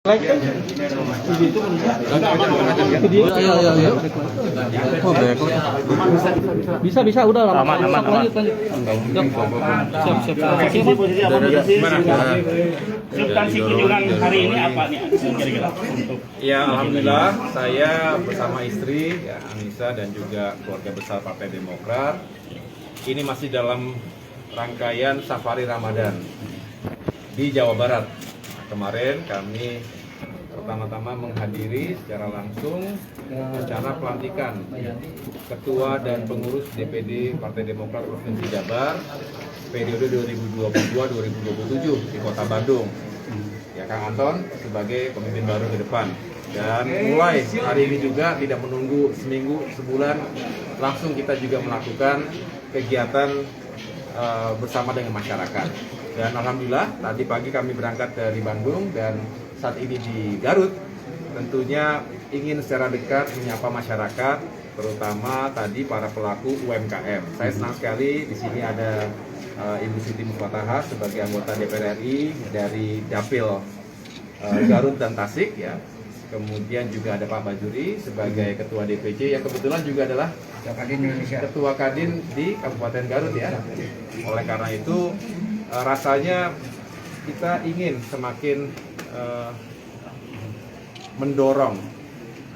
Like kan itu video ya. Oh, bisa udah lama. Aman. Siap. Posisi apa posisi? Substansi kunjungan hari ini apa nih kira-kira untuk? Ya, alhamdulillah saya bersama istri ya, Anissa dan juga keluarga besar Partai Demokrat ini masih dalam rangkaian safari Ramadan di Jawa Barat. Kemarin kami pertama-tama menghadiri secara langsung acara pelantikan Ketua dan Pengurus DPD Partai Demokrat Provinsi Jabar periode 2022-2027 di Kota Bandung. Ya, Kang Anton sebagai pemimpin baru ke depan. Dan mulai hari ini juga tidak menunggu seminggu, sebulan, langsung kita juga melakukan kegiatan bersama dengan masyarakat. Dan alhamdulillah tadi pagi kami berangkat dari Bandung dan saat ini di Garut, tentunya ingin secara dekat menyapa masyarakat, terutama tadi para pelaku UMKM. Saya senang sekali di sini ada Ibu Siti Mufatahah sebagai anggota DPR RI dari Dapil Garut dan Tasik ya. Kemudian juga ada Pak Bajuri sebagai Ketua DPC yang kebetulan juga adalah Ketua Kadin di Kabupaten Garut ya. Oleh karena itu rasanya kita ingin semakin mendorong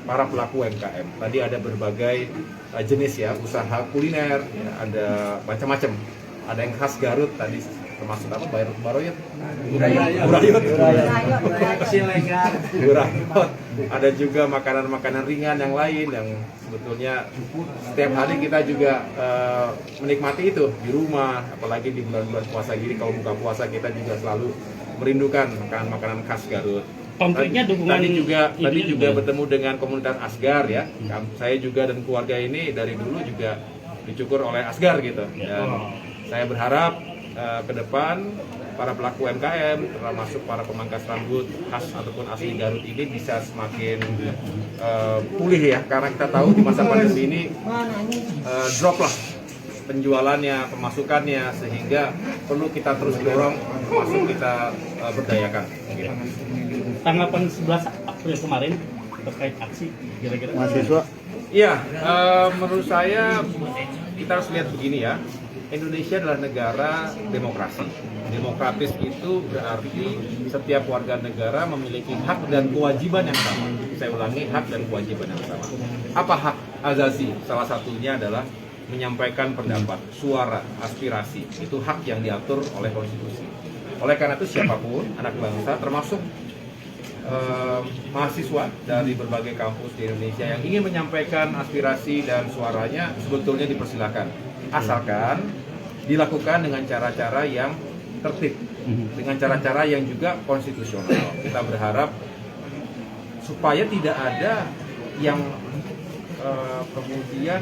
para pelaku UMKM. Tadi ada berbagai jenis ya, usaha kuliner, ya, ada macam-macam. Ada yang khas Garut tadi termasuk apa? Baroyot. Burayot. Ada juga makanan-makanan ringan yang lain yang sebetulnya setiap hari kita juga menikmati itu di rumah, apalagi di bulan-bulan puasa gini. Kalau buka puasa kita juga selalu merindukan makanan-makanan khas Garut. Konkretnya dukungan tadi juga bertemu dengan komunitas Asgar ya. Saya juga dan keluarga ini dari dulu juga dicukur oleh Asgar gitu. Dan saya berharap ke depan para pelaku UMKM termasuk para pemangkas rambut khas ataupun asli Garut ini bisa semakin pulih ya, karena kita tahu di masa pandemi ini drop lah penjualannya, pemasukannya, sehingga perlu kita terus dorong termasuk kita berdayakan gitu. Tanggapan 11 April kemarin terkait aksi kira-kira Mahasiswa. Iya, menurut saya kita harus lihat begini ya. Indonesia adalah negara demokrasi. Demokratis itu berarti setiap warga negara memiliki hak dan kewajiban yang sama. Saya ulangi, hak dan kewajiban yang sama. Apa hak asasi? Salah satunya adalah menyampaikan pendapat, suara, aspirasi. Itu hak yang diatur oleh konstitusi. Oleh karena itu siapapun anak bangsa, termasuk mahasiswa dari berbagai kampus di Indonesia yang ingin menyampaikan aspirasi dan suaranya sebetulnya dipersilakan, asalkan dilakukan dengan cara-cara yang tertib, dengan cara-cara yang juga konstitusional. Kita berharap supaya tidak ada yang kemudian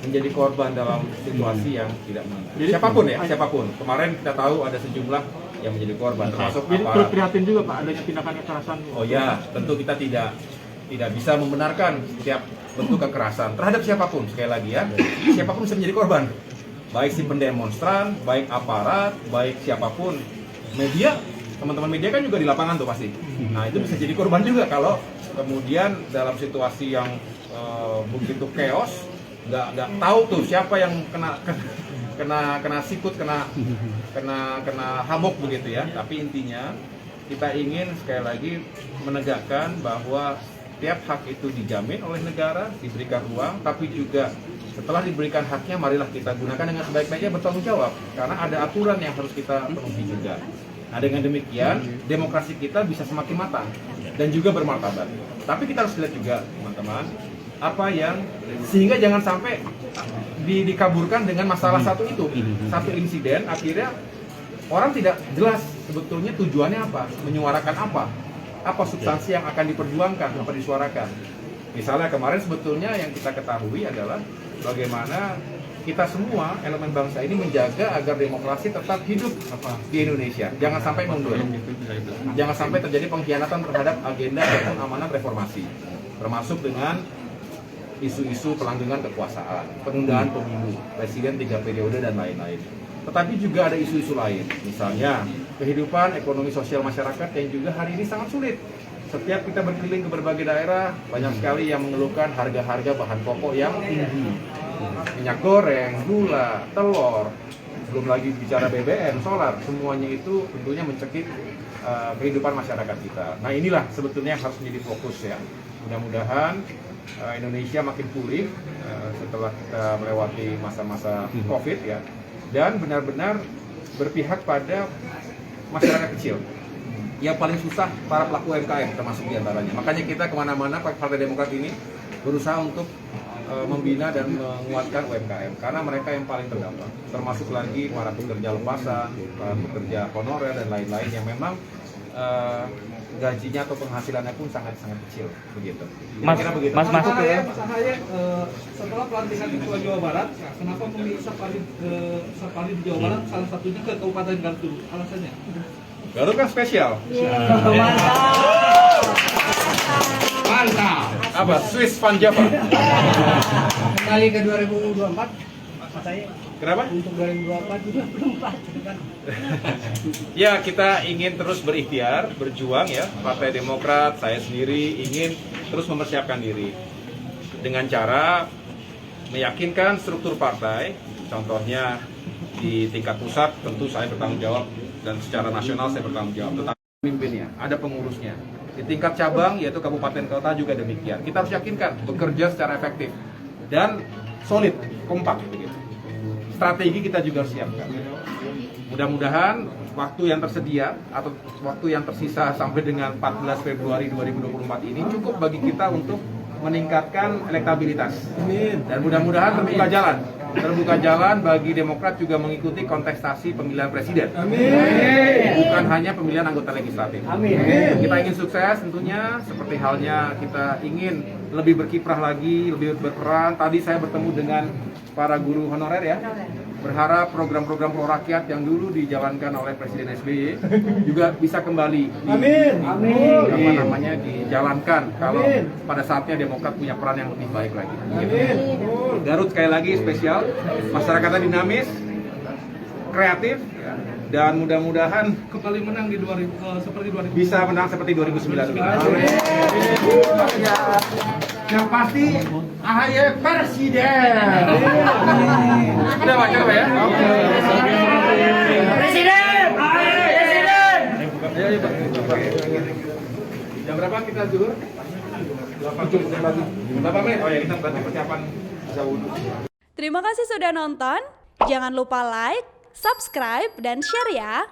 menjadi korban dalam situasi yang tidak menentu. Siapapun ya, siapapun. Kemarin kita tahu ada sejumlah yang menjadi korban, termasuk Jadi aparat. prihatin juga Pak adanya tindakan kekerasan. Oh ya, tentu kita tidak bisa membenarkan setiap bentuk kekerasan terhadap siapapun. Sekali lagi ya, siapapun bisa menjadi korban. Baik si pendemonstran, baik aparat, baik siapapun. Media, teman-teman media kan juga di lapangan tuh pasti. Nah itu bisa jadi korban juga kalau kemudian dalam situasi yang begitu chaos, nggak tahu tuh siapa yang kena sikut, kena hamok begitu ya. Tapi intinya kita ingin sekali lagi menegakkan bahwa tiap hak itu dijamin oleh negara, diberikan ruang, tapi juga setelah diberikan haknya, marilah kita gunakan dengan sebaik-baiknya, bertanggung jawab. Karena ada aturan yang harus kita penuhi juga. Nah dengan demikian, demokrasi kita bisa semakin matang dan juga bermartabat. Tapi kita harus lihat juga teman-teman, apa yang sehingga jangan sampai dikaburkan dengan masalah satu insiden, akhirnya orang tidak jelas sebetulnya tujuannya apa, menyuarakan apa substansi yang akan diperjuangkan, apa disuarakan. Misalnya kemarin sebetulnya yang kita ketahui adalah bagaimana kita semua elemen bangsa ini menjaga agar demokrasi tetap hidup di Indonesia. Jangan sampai mundur. Jangan sampai terjadi pengkhianatan terhadap agenda dan amanat reformasi. Termasuk dengan isu-isu pelanggengan kekuasaan, penundaan pemilu, presiden 3 periode dan lain-lain. Tetapi juga ada isu-isu lain, misalnya kehidupan ekonomi sosial masyarakat yang juga hari ini sangat sulit. Setiap kita berkeliling ke berbagai daerah, banyak sekali yang mengeluhkan harga-harga bahan pokok yang tinggi. Minyak goreng, gula, telur, belum lagi bicara BBM, solar, semuanya itu tentunya mencekik kehidupan masyarakat kita. Nah inilah sebetulnya yang harus menjadi fokus ya. Mudah-mudahan Indonesia makin pulih setelah kita melewati masa-masa COVID ya, dan benar-benar berpihak pada masyarakat kecil. Yang paling susah para pelaku UMKM termasuk diantaranya. Makanya kita kemana-mana Partai Demokrat ini berusaha untuk membina dan menguatkan UMKM karena mereka yang paling terdampak. Termasuk lagi para pekerja lepasan, para pekerja honorer dan lain-lain yang memang gajinya atau penghasilannya pun sangat-sangat kecil begitu. Mas begitu. Mas Mas Ahaye, setelah pelantikan Ketua Jawa Barat, kenapa memilih Sapari di Jawa Barat, salah satunya ke Kabupaten Garut? Alasannya? Garut kan spesial. Mantap. Apa? Swiss Van Java. Kembali ke 2024, Mas Ahaye. Kenapa? Untuk 2024 juga belum kan? Ya, kita ingin terus berikhtiar, berjuang ya. Partai Demokrat, saya sendiri ingin terus mempersiapkan diri dengan cara meyakinkan struktur partai. Contohnya di tingkat pusat tentu saya bertanggung jawab dan secara nasional saya bertanggung jawab. Tetapi pemimpinnya, ada pengurusnya. Di tingkat cabang yaitu kabupaten kota juga demikian. Kita harus yakinkan bekerja secara efektif dan solid, kompak begitu. Strategi kita juga harus siapkan. Mudah-mudahan waktu yang tersedia atau waktu yang tersisa sampai dengan 14 Februari 2024 ini cukup bagi kita untuk meningkatkan elektabilitas. Dan mudah-mudahan terbuka jalan bagi Demokrat juga mengikuti kontestasi pemilihan presiden. Bukan hanya pemilihan anggota legislatif. Kita ingin sukses tentunya, seperti halnya kita ingin lebih berkiprah lagi, lebih berperan. Tadi saya bertemu dengan para guru honorer ya, berharap program-program pro rakyat yang dulu dijalankan oleh Presiden SBY juga bisa kembali dijalankan kalau pada saatnya Demokrat punya peran yang lebih baik lagi. Garut sekali lagi spesial, masyarakatnya dinamis, kreatif, dan mudah-mudahan Kembali menang di seperti 2000. bisa menang seperti 2009. Yang pasti Ahaye presiden. Udah baca apa ya? Presiden. Ayo, jam berapa kita zuhur? 8 menit. Oh ya, kita berarti persiapan wudhu. Terima kasih sudah nonton. Jangan lupa like, subscribe, dan share ya.